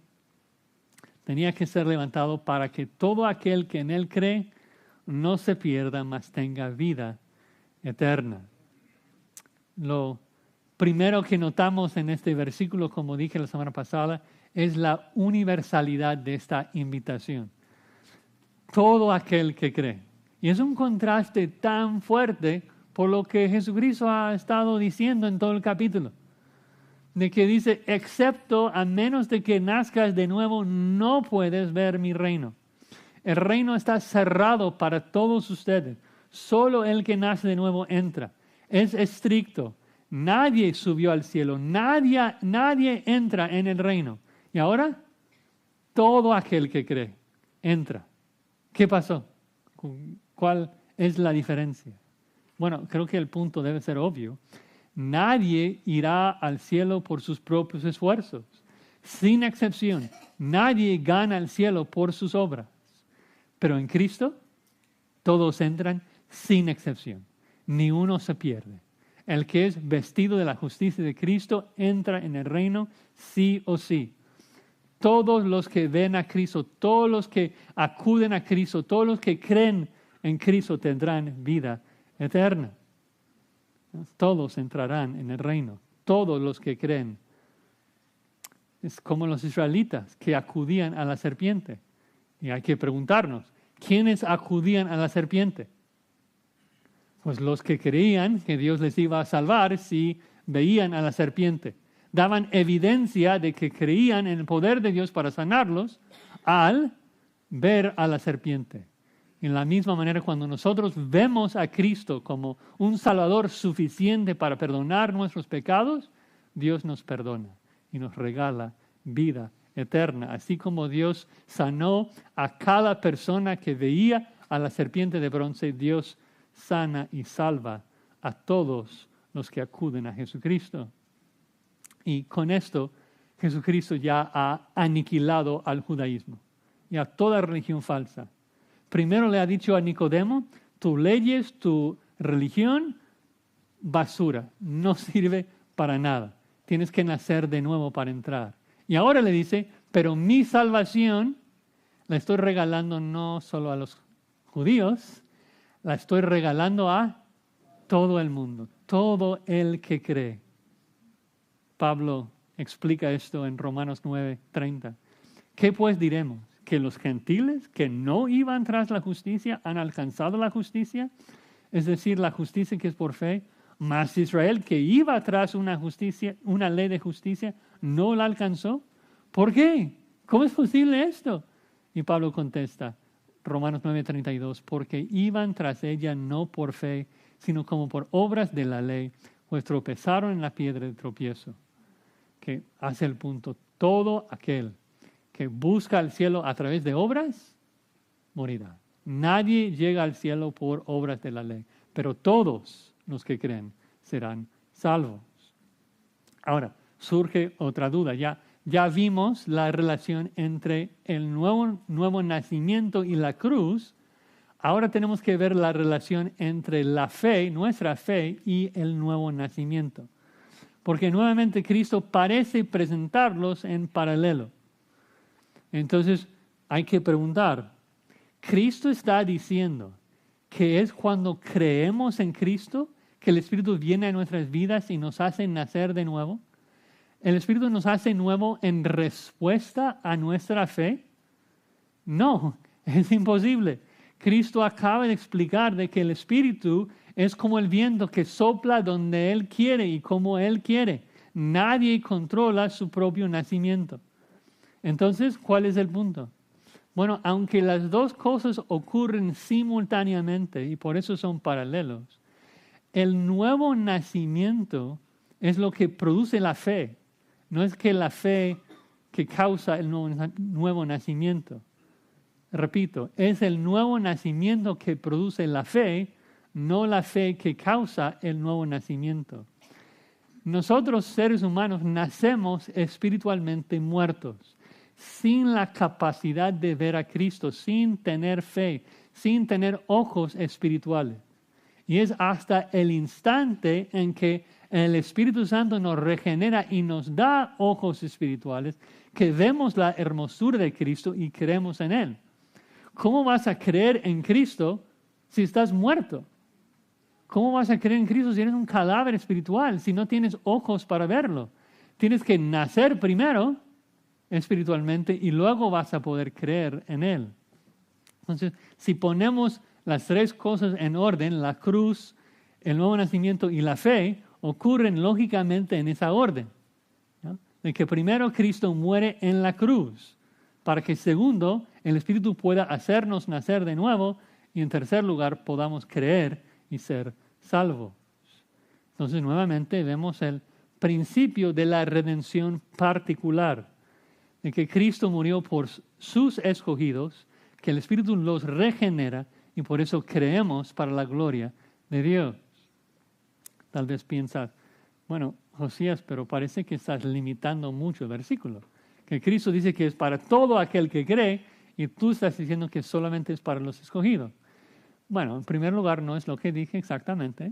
tenía que ser levantado para que todo aquel que en Él cree no se pierda, mas tenga vida eterna. Lo primero que notamos en este versículo, como dije la semana pasada, es la universalidad de esta invitación. Todo aquel que cree. Y es un contraste tan fuerte por lo que Jesucristo ha estado diciendo en todo el capítulo. De que dice, excepto a menos de que nazcas de nuevo, no puedes ver mi reino. El reino está cerrado para todos ustedes. Solo el que nace de nuevo entra. Es estricto. Nadie subió al cielo. Nadie entra en el reino. Y ahora, todo aquel que cree entra. ¿Qué pasó? ¿Cuál es la diferencia? Bueno, creo que el punto debe ser obvio. Nadie irá al cielo por sus propios esfuerzos. Sin excepción, nadie gana el cielo por sus obras. Pero en Cristo, todos entran sin excepción. Ni uno se pierde. El que es vestido de la justicia de Cristo entra en el reino sí o sí. Todos los que ven a Cristo, todos los que acuden a Cristo, todos los que creen en Cristo tendrán vida eterna. Todos entrarán en el reino, todos los que creen. Es como los israelitas que acudían a la serpiente. Y hay que preguntarnos, ¿quiénes acudían a la serpiente? Pues los que creían que Dios les iba a salvar si veían a la serpiente. Daban evidencia de que creían en el poder de Dios para sanarlos al ver a la serpiente. En la misma manera, cuando nosotros vemos a Cristo como un Salvador suficiente para perdonar nuestros pecados, Dios nos perdona y nos regala vida eterna. Así como Dios sanó a cada persona que veía a la serpiente de bronce, Dios sana y salva a todos los que acuden a Jesucristo. Y con esto, Jesucristo ya ha aniquilado al judaísmo y a toda religión falsa. Primero le ha dicho a Nicodemo, tus leyes, tu religión, basura, no sirve para nada. Tienes que nacer de nuevo para entrar. Y ahora le dice, pero mi salvación la estoy regalando no solo a los judíos, la estoy regalando a todo el mundo, todo el que cree. Pablo explica esto en Romanos 9:30. ¿Qué pues diremos? ¿Que los gentiles que no iban tras la justicia han alcanzado la justicia? Es decir, la justicia que es por fe. Mas Israel que iba tras una ley de justicia, no la alcanzó. ¿Por qué? ¿Cómo es posible esto? Y Pablo contesta, Romanos 9:32, porque iban tras ella no por fe, sino como por obras de la ley, pues tropezaron en la piedra de tropiezo. Que hace el punto, todo aquel que busca el cielo a través de obras, morirá. Nadie llega al cielo por obras de la ley, pero todos los que creen serán salvos. Ahora, surge otra duda. Ya vimos la relación entre el nuevo nacimiento y la cruz. Ahora tenemos que ver la relación entre la fe, nuestra fe, y el nuevo nacimiento. Porque nuevamente Cristo parece presentarlos en paralelo. Entonces hay que preguntar, ¿Cristo está diciendo que es cuando creemos en Cristo que el Espíritu viene a nuestras vidas y nos hace nacer de nuevo? ¿El Espíritu nos hace nuevo en respuesta a nuestra fe? No, es imposible. Cristo acaba de explicar de que el Espíritu es como el viento que sopla donde Él quiere y como Él quiere. Nadie controla su propio nacimiento. Entonces, ¿cuál es el punto? Bueno, aunque las dos cosas ocurren simultáneamente y por eso son paralelos, el nuevo nacimiento es lo que produce la fe. No es que la fe que causa el nuevo nacimiento. Repito, es el nuevo nacimiento que produce la fe, no la fe que causa el nuevo nacimiento. Nosotros, seres humanos, nacemos espiritualmente muertos, sin la capacidad de ver a Cristo, sin tener fe, sin tener ojos espirituales. Y es hasta el instante en que el Espíritu Santo nos regenera y nos da ojos espirituales que vemos la hermosura de Cristo y creemos en Él. ¿Cómo vas a creer en Cristo si estás muerto? ¿Cómo vas a creer en Cristo si eres un cadáver espiritual, si no tienes ojos para verlo? Tienes que nacer primero espiritualmente y luego vas a poder creer en Él. Entonces, si ponemos las tres cosas en orden, la cruz, el nuevo nacimiento y la fe, ocurren lógicamente en esa orden, ¿no? De que primero Cristo muere en la cruz, para que segundo, el Espíritu pueda hacernos nacer de nuevo y en tercer lugar podamos creer y ser salvos. Entonces nuevamente vemos el principio de la redención particular, de que Cristo murió por sus escogidos, que el Espíritu los regenera y por eso creemos para la gloria de Dios. Tal vez piensas, bueno, Josías, pero parece que estás limitando mucho el versículo. Que Cristo dice que es para todo aquel que cree y tú estás diciendo que solamente es para los escogidos. Bueno, en primer lugar, no es lo que dije exactamente.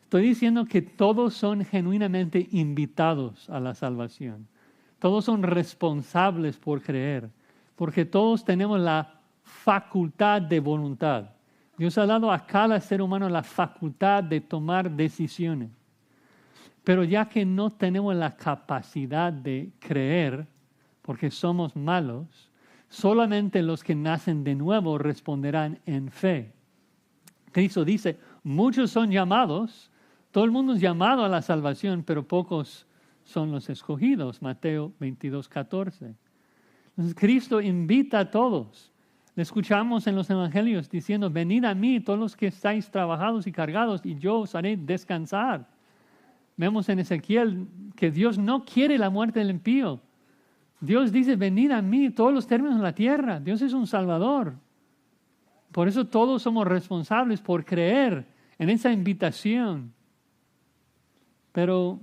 Estoy diciendo que todos son genuinamente invitados a la salvación. Todos son responsables por creer, porque todos tenemos la facultad de voluntad. Dios ha dado a cada ser humano la facultad de tomar decisiones. Pero ya que no tenemos la capacidad de creer, porque somos malos, solamente los que nacen de nuevo responderán en fe. Cristo dice, muchos son llamados, todo el mundo es llamado a la salvación, pero pocos son los escogidos. Mateo 22:14. Entonces Cristo invita a todos. Le escuchamos en los evangelios diciendo, venid a mí todos los que estáis trabajados y cargados y yo os haré descansar. Vemos en Ezequiel que Dios no quiere la muerte del impío. Dios dice, venid a mí todos los términos de la tierra. Dios es un salvador. Por eso todos somos responsables por creer en esa invitación. Pero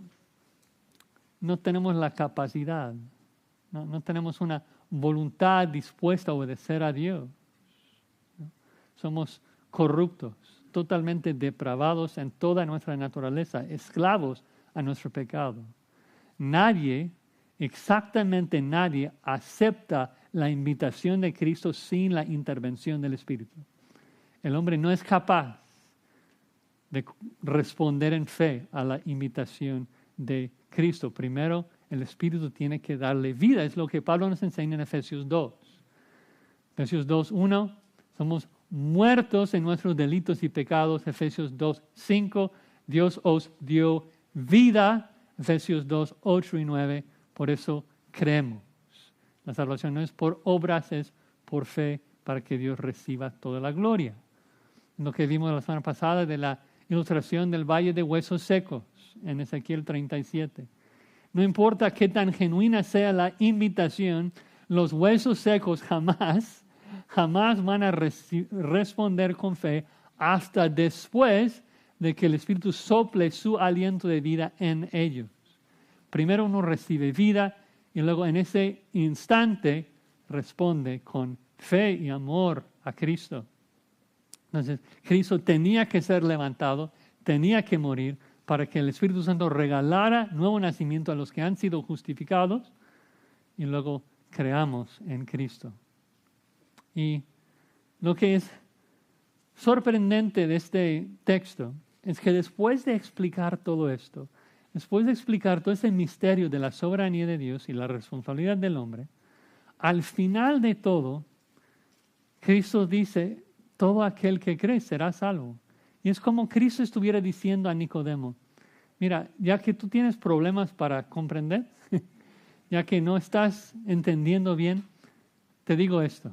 no tenemos la capacidad, no tenemos una voluntad dispuesta a obedecer a Dios. Somos corruptos, totalmente depravados en toda nuestra naturaleza, esclavos a nuestro pecado. Nadie, exactamente nadie, acepta la invitación de Cristo sin la intervención del Espíritu. El hombre no es capaz de responder en fe a la invitación de Cristo. Primero, el Espíritu tiene que darle vida. Es lo que Pablo nos enseña en Efesios 2. Efesios 2:1, somos muertos en nuestros delitos y pecados. Efesios 2:5, Dios os dio vida. Efesios 2:8 y 9, por eso creemos. La salvación no es por obras, es por fe para que Dios reciba toda la gloria. Lo que vimos la semana pasada de la ilustración del valle de huesos secos en Ezequiel 37. No importa qué tan genuina sea la invitación, los huesos secos jamás van a responder con fe hasta después de que el Espíritu sople su aliento de vida en ellos. Primero uno recibe vida y luego en ese instante responde con fe y amor a Cristo. Entonces, Cristo tenía que ser levantado, tenía que morir para que el Espíritu Santo regalara nuevo nacimiento a los que han sido justificados y luego creamos en Cristo. Y lo que es sorprendente de este texto es que después de explicar todo esto, después de explicar todo ese misterio de la soberanía de Dios y la responsabilidad del hombre, al final de todo, Cristo dice, todo aquel que cree será salvo. Y es como Cristo estuviera diciendo a Nicodemo, mira, ya que tú tienes problemas para comprender, ya que no estás entendiendo bien, te digo esto,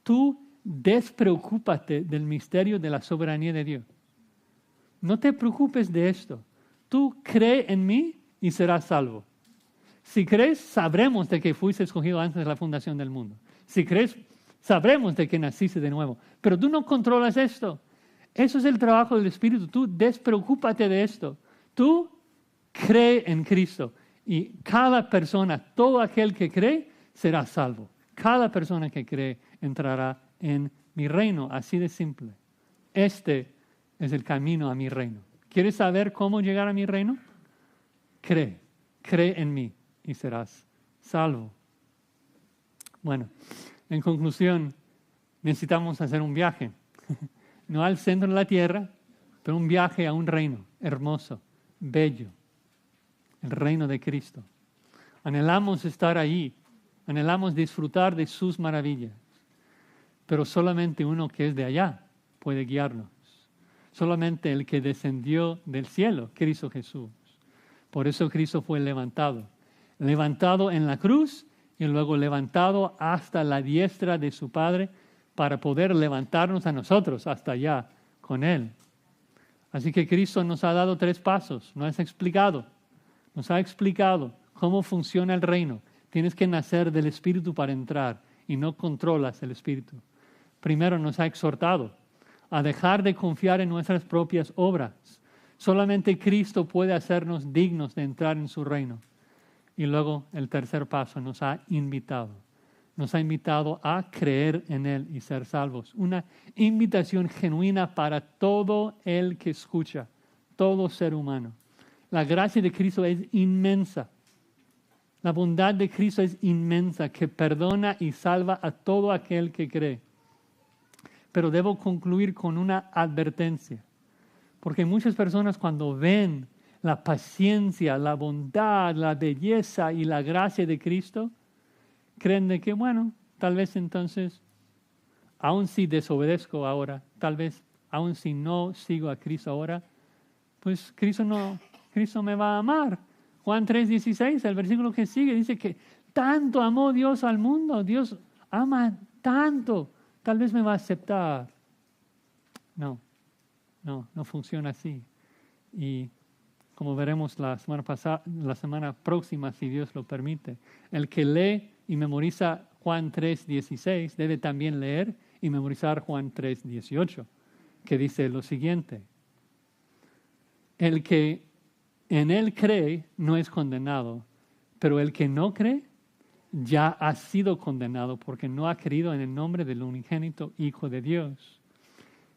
tú despreocúpate del misterio de la soberanía de Dios. No te preocupes de esto. Tú cree en mí y serás salvo. Si crees, sabremos de que fuiste escogido antes de la fundación del mundo. Si crees, sabremos de que naciste de nuevo. Pero tú no controlas esto. Eso es el trabajo del Espíritu. Tú despreocúpate de esto. Tú cree en Cristo. Y cada persona, todo aquel que cree, será salvo. Cada persona que cree entrará en mi reino. Así de simple. Este es el camino a mi reino. ¿Quieres saber cómo llegar a mi reino? Cree en mí y serás salvo. Bueno, en conclusión, necesitamos hacer un viaje. No al centro de la tierra, pero un viaje a un reino hermoso, bello, el reino de Cristo. Anhelamos estar allí, anhelamos disfrutar de sus maravillas, pero solamente uno que es de allá puede guiarnos. Solamente el que descendió del cielo, Cristo Jesús. Por eso Cristo fue levantado en la cruz y luego levantado hasta la diestra de su Padre para poder levantarnos a nosotros hasta allá con Él. Así que Cristo nos ha dado 3 pasos, nos ha explicado cómo funciona el reino. Tienes que nacer del Espíritu para entrar y no controlas el Espíritu. Primero nos ha exhortado a dejar de confiar en nuestras propias obras. Solamente Cristo puede hacernos dignos de entrar en su reino. Y luego el tercer paso nos ha invitado a creer en Él y ser salvos. Una invitación genuina para todo el que escucha, todo ser humano. La gracia de Cristo es inmensa. La bondad de Cristo es inmensa, que perdona y salva a todo aquel que cree. Pero debo concluir con una advertencia, porque muchas personas cuando ven la paciencia, la bondad, la belleza y la gracia de Cristo, creen de que, bueno, tal vez entonces, aun si desobedezco ahora, tal vez aun si no sigo a Cristo ahora, pues Cristo me va a amar. Juan 3:16, el versículo que sigue, dice que tanto amó Dios al mundo, Dios ama tanto, tal vez me va a aceptar. No funciona así. Y como veremos la semana próxima, si Dios lo permite, el que lee y memoriza Juan 3:16 debe también leer y memorizar Juan 3:18, que dice lo siguiente: el que en Él cree no es condenado, pero el que no cree ya ha sido condenado porque no ha creído en el nombre del unigénito Hijo de Dios.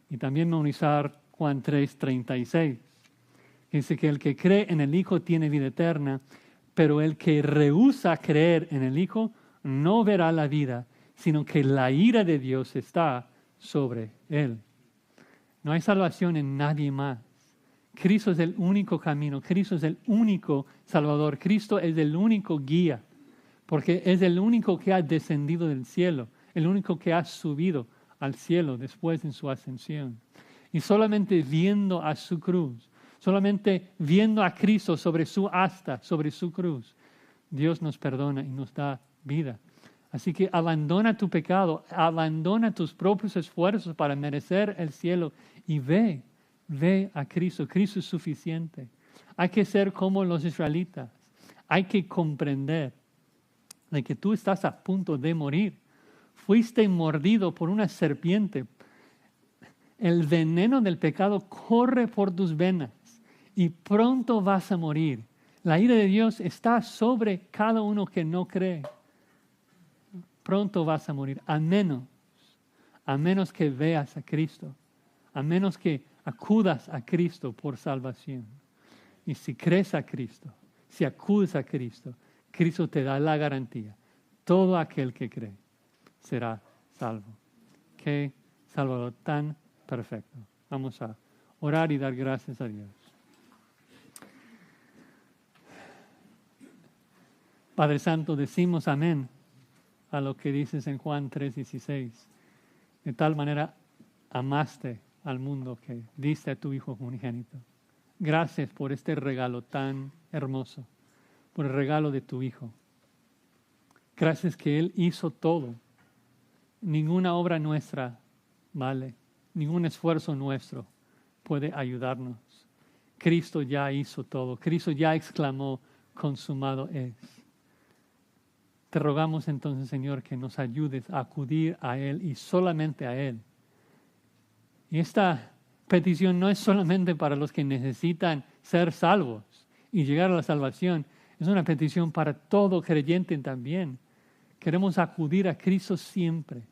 Y también memorizar Juan 3:36. Dice que el que cree en el Hijo tiene vida eterna, pero el que rehúsa creer en el Hijo no verá la vida, sino que la ira de Dios está sobre él. No hay salvación en nadie más. Cristo es el único camino, Cristo es el único Salvador, Cristo es el único guía, porque es el único que ha descendido del cielo, el único que ha subido al cielo después en su ascensión. Y solamente viendo a su cruz, solamente viendo a Cristo sobre su asta, sobre su cruz, Dios nos perdona y nos da vida. Así que abandona tu pecado, abandona tus propios esfuerzos para merecer el cielo y ve a Cristo. Cristo es suficiente. Hay que ser como los israelitas. Hay que comprender de que tú estás a punto de morir. Fuiste mordido por una serpiente. El veneno del pecado corre por tus venas y pronto vas a morir. La ira de Dios está sobre cada uno que no cree. Pronto vas a morir, a menos que veas a Cristo, a menos que acudas a Cristo por salvación. Y si crees a Cristo, si acudes a Cristo, Cristo te da la garantía. Todo aquel que cree será salvo. Qué Salvador tan perfecto. Vamos a orar y dar gracias a Dios. Padre Santo, decimos amén a lo que dices en Juan 3:16. De tal manera amaste al mundo que diste a tu Hijo unigénito. Gracias por este regalo tan hermoso, por el regalo de tu Hijo. Gracias que Él hizo todo. Ninguna obra nuestra vale, ningún esfuerzo nuestro puede ayudarnos. Cristo ya hizo todo. Cristo ya exclamó, consumado es. Te rogamos entonces, Señor, que nos ayudes a acudir a Él y solamente a Él. Y esta petición no es solamente para los que necesitan ser salvos y llegar a la salvación. Es una petición para todo creyente también. Queremos acudir a Cristo siempre.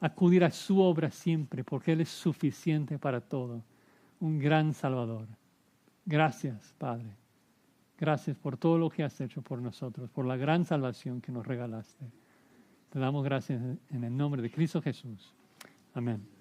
Acudir a su obra siempre, porque Él es suficiente para todo. Un gran Salvador. Gracias, Padre. Gracias por todo lo que has hecho por nosotros, por la gran salvación que nos regalaste. Te damos gracias en el nombre de Cristo Jesús. Amén.